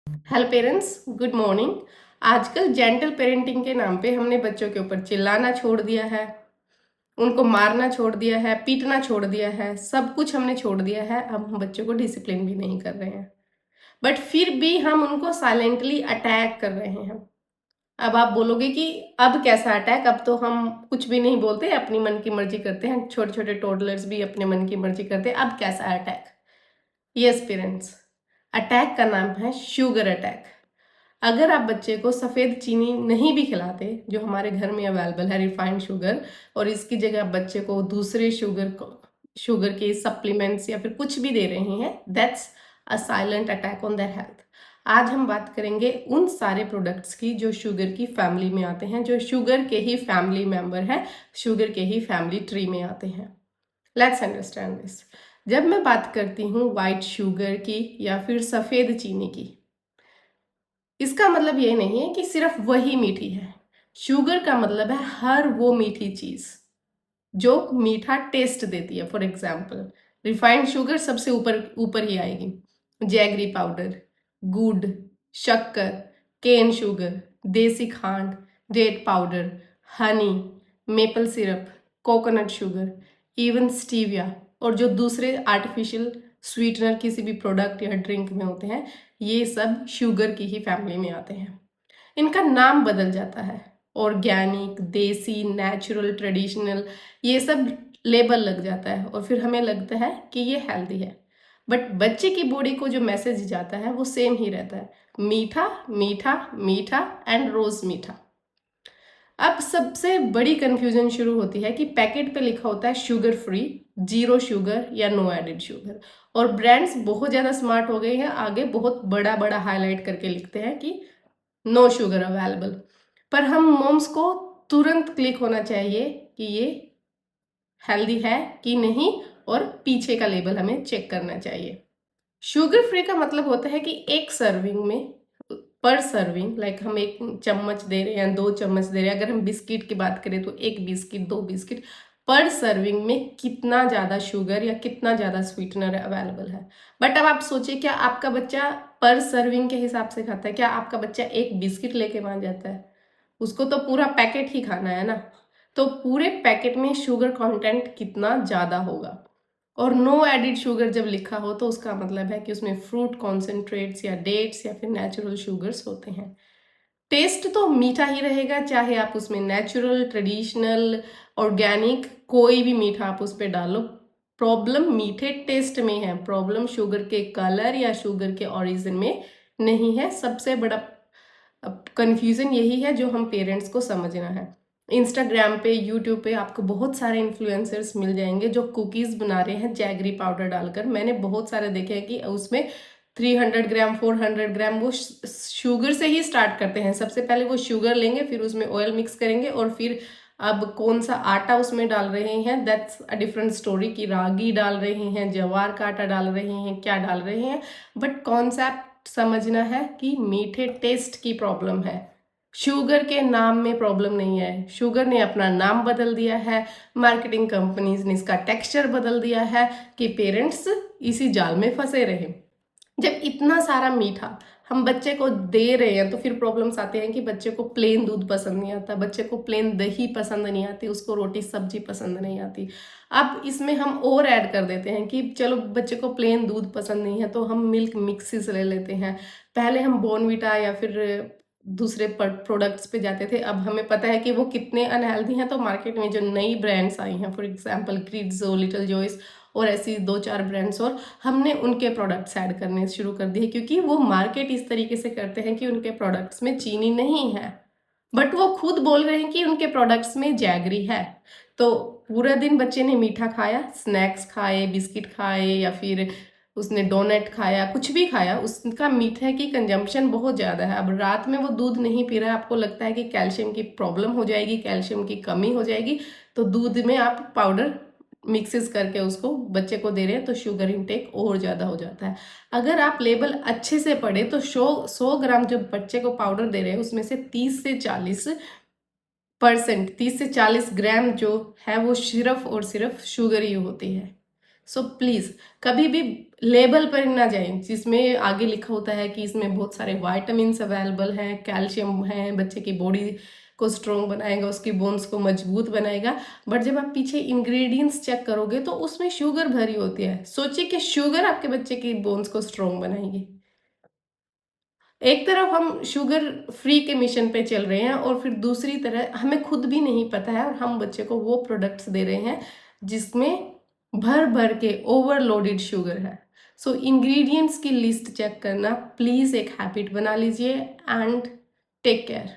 Hello parents, good morning. आजकल gentle parenting के नाम पे हमने बच्चों के ऊपर चिल्लाना छोड़ दिया है, उनको मारना छोड़ दिया है, पीटना छोड़ दिया है, सब कुछ हमने छोड़ दिया है। अब हम बच्चों को डिसिप्लिन भी नहीं कर रहे हैं, बट फिर भी हम उनको साइलेंटली अटैक कर रहे हैं। अब आप बोलोगे कि अब कैसा अटैक, अब तो हम कुछ भी नहीं बोलते, अपनी मन की मर्जी करते हैं, छोटे छोटे टोडलर्स भी अपने मन की मर्जी करते हैं, अब कैसा अटैक? यस पेरेंट्स, अटैक का नाम है शुगर अटैक। अगर आप बच्चे को सफ़ेद चीनी नहीं भी खिलाते, जो हमारे घर में अवेलेबल है रिफाइंड शुगर, और इसकी जगह आप बच्चे को दूसरे शुगर के सप्लीमेंट्स या फिर कुछ भी दे रहे हैं, that's a silent attack on their health. आज हम बात करेंगे उन सारे प्रोडक्ट्स की जो शुगर की फैमिली में आते हैं, जो शुगर के ही फैमिली मेंबर है, शुगर के ही फैमिली ट्री में आते हैं। Let's understand this. जब मैं बात करती हूँ वाइट शुगर की या फिर सफ़ेद चीनी की, इसका मतलब ये नहीं है कि सिर्फ वही मीठी है। शुगर का मतलब है हर वो मीठी चीज जो मीठा टेस्ट देती है। फॉर एग्जाम्पल, रिफाइंड शुगर सबसे ऊपर ऊपर ही आएगी, जैगरी पाउडर, गुड़, शक्कर, केन शुगर, देसी खांड, date powder, honey, maple syrup, coconut sugar, even stevia, और जो दूसरे आर्टिफिशियल स्वीटनर किसी भी प्रोडक्ट या ड्रिंक में होते हैं, ये सब शुगर की ही फैमिली में आते हैं। इनका नाम बदल जाता है, ऑर्गेनिक, देसी, नेचुरल, ट्रेडिशनल, ये सब लेबल लग जाता है, और फिर हमें लगता है कि ये हेल्दी है। बट बच्चे की बॉडी को जो मैसेज जाता है वो सेम ही रहता है, मीठा मीठा मीठा एंड रोज मीठा। अब सबसे बड़ी कंफ्यूजन शुरू होती है कि पैकेट पे लिखा होता है शुगर फ्री, जीरो शुगर या नो एडेड शुगर, और ब्रांड्स बहुत ज़्यादा स्मार्ट हो गए हैं, आगे बहुत बड़ा बड़ा हाईलाइट करके लिखते हैं कि नो शुगर अवेलेबल। पर हम मोम्स को तुरंत क्लिक होना चाहिए कि ये हेल्दी है कि नहीं, और पीछे का लेबल हमें चेक करना चाहिए। शुगर फ्री का मतलब होता है कि एक सर्विंग में, पर सर्विंग, लाइक हम एक चम्मच दे रहे हैं, 2 चम्मच दे रहे हैं, अगर हम बिस्किट की बात करें तो एक बिस्किट, 2 बिस्किट, पर सर्विंग में कितना ज़्यादा शुगर या कितना ज़्यादा स्वीटनर अवेलेबल है। बट अब आप सोचिए, क्या आपका बच्चा पर सर्विंग के हिसाब से खाता है? क्या आपका बच्चा एक बिस्किट लेके वहाँ जाता है? उसको तो पूरा पैकेट ही खाना है ना। तो पूरे पैकेट में शुगर कंटेंट कितना ज़्यादा होगा। और नो एडिड शुगर जब लिखा हो तो उसका मतलब है कि उसमें फ्रूट कॉन्सेंट्रेट्स या डेट्स या फिर नेचुरल शुगर्स होते हैं। टेस्ट तो मीठा ही रहेगा, चाहे आप उसमें नेचुरल, ट्रेडिशनल, ऑर्गेनिक, कोई भी मीठा आप उस पर डालो। प्रॉब्लम मीठे टेस्ट में है, प्रॉब्लम शुगर के कलर या शुगर के ओरिजिन में नहीं है। सबसे बड़ा कंफ्यूजन यही है जो हम पेरेंट्स को समझना है। इंस्टाग्राम पे, यूट्यूब पे आपको बहुत सारे इन्फ्लुएंसर्स मिल जाएंगे जो कुकीज़ बना रहे हैं जैगरी पाउडर डालकर। मैंने बहुत सारे देखे हैं कि उसमें 300 ग्राम, 400 ग्राम वो शुगर से ही स्टार्ट करते हैं। सबसे पहले वो शुगर लेंगे, फिर उसमें ऑयल मिक्स करेंगे, और फिर अब कौन सा आटा उसमें डाल रहे हैं, दैट्स अ डिफरेंट स्टोरी। कि रागी डाल रहे हैं, जवार का आटा डाल रहे हैं, क्या डाल रहे हैं, बट कॉन्सेप्ट समझना है कि मीठे टेस्ट की प्रॉब्लम है, शुगर के नाम में प्रॉब्लम नहीं है। शुगर ने अपना नाम बदल दिया है, मार्केटिंग कंपनीज ने इसका टेक्सचर बदल दिया है कि पेरेंट्स इसी जाल में फंसे रहे। जब इतना सारा मीठा हम बच्चे को दे रहे हैं तो फिर प्रॉब्लम्स आते हैं कि बच्चे को प्लेन दूध पसंद नहीं आता, बच्चे को प्लेन दही पसंद नहीं आती, उसको रोटी सब्जी पसंद नहीं आती। अब इसमें हम और ऐड कर देते हैं कि चलो बच्चे को प्लेन दूध पसंद नहीं है तो हम मिल्क मिक्सिस ले लेते हैं। पहले हम बॉर्नविटा या फिर दूसरे प्रोडक्ट्स पे जाते थे, अब हमें पता है कि वो कितने अनहेल्दी हैं, तो मार्केट में जो नई ब्रांड्स आई हैं, फॉर एग्जांपल ग्रिड्सो, लिटिल जॉयस और ऐसी 2-4 ब्रांड्स, और हमने उनके प्रोडक्ट्स ऐड करने शुरू कर दिए, क्योंकि वो मार्केट इस तरीके से करते हैं कि उनके प्रोडक्ट्स में चीनी नहीं है, बट वो खुद बोल रहे हैं कि उनके प्रोडक्ट्स में जैगरी है। तो पूरा दिन बच्चे ने मीठा खाया, स्नैक्स खाए, बिस्किट खाए, या फिर उसने डोनट खाया, कुछ भी खाया, उसका मीठे की कंजम्पशन बहुत ज़्यादा है। अब रात में वो दूध नहीं पी रहा है, आपको लगता है कि कैल्शियम की प्रॉब्लम हो जाएगी, कैल्शियम की कमी हो जाएगी, तो दूध में आप पाउडर मिक्सेस करके उसको बच्चे को दे रहे हैं, तो शुगर इंटेक और ज़्यादा हो जाता है। अगर आप लेबल अच्छे से पढ़े तो 100 ग्राम जब बच्चे को पाउडर दे रहे हैं, उसमें से 30 से 40 ग्राम जो है वो सिर्फ और सिर्फ शुगर ही होती है। सो प्लीज़ कभी भी लेबल पर ना जाएं जिसमें आगे लिखा होता है कि इसमें बहुत सारे वाइटामिन्स अवेलेबल हैं, कैल्शियम है, बच्चे की बॉडी को स्ट्रॉन्ग बनाएगा, उसकी बोन्स को मजबूत बनाएगा। बट जब आप पीछे इंग्रेडिएंट्स चेक करोगे तो उसमें शुगर भरी होती है। सोचिए कि शुगर आपके बच्चे की बोन्स को स्ट्रॉन्ग बनाएगी। एक तरफ हम शुगर फ्री के मिशन पे चल रहे हैं और फिर दूसरी तरह हमें खुद भी नहीं पता है और हम बच्चे को वो प्रोडक्ट्स दे रहे हैं जिसमें भर भर के ओवरलोडेड शुगर है। सो इंग्रेडिएंट्स की लिस्ट चेक करना प्लीज़ एक हैबिट बना लीजिए एंड टेक केयर।